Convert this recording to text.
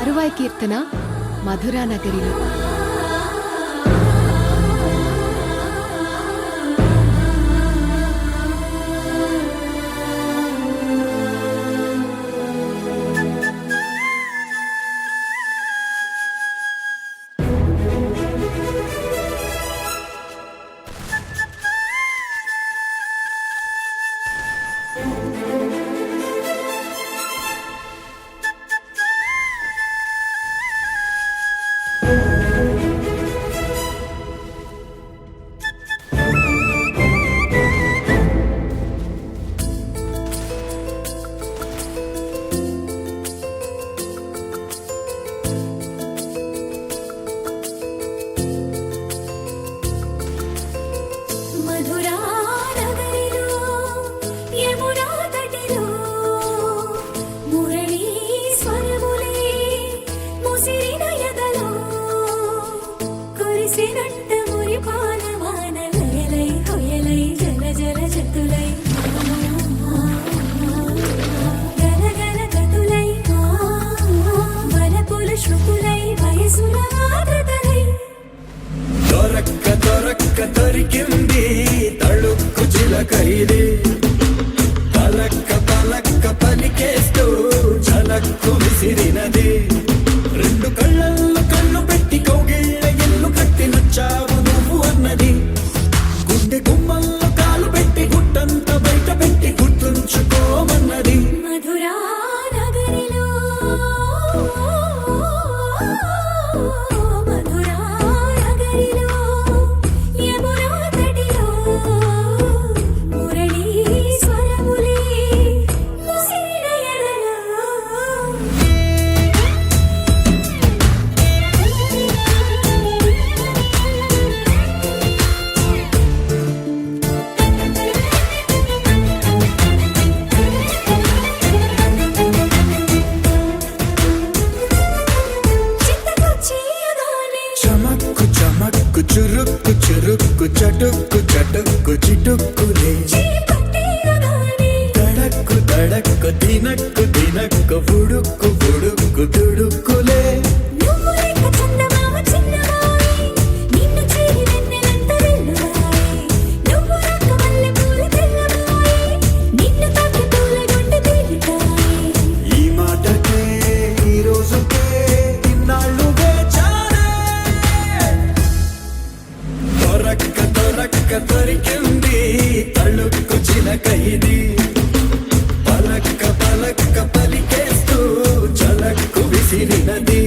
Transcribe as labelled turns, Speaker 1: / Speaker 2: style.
Speaker 1: తరువాయి కీర్తన మధురా నగరిలో.
Speaker 2: దొరికింది తళుక్కు చిలకైది పలక్క పలక్క పలికేస్తూ చలక్కు విసిరినది రెండు కళ్ళల్లో కళ్ళు పెట్టి కౌగిళ్ళ ఇల్లు కట్టి నచ్చావు నువ్వు అన్నది గుండె గుమ్మల్లో కాలు పెట్టి గుట్టంత బయట పెట్టి గుర్తుంచుకోమన్నది
Speaker 3: మధురా నగరిలో
Speaker 2: చురుక్కు చురుక్కు చటుక్కు చటుక్కు చిటుక్కులే తడక్కు తడక్కు దినక్కు దినక్కు బుడుక్కు బుడుక్కు దుడుక్కులే ఈ మాటకే ఈ రోజుకే ఇన్నాళ్ళుగా దొరికింది తళుక్కు చిలకైది పలక్క పలక్క పలికేస్తూ చలక్కు విసిరినది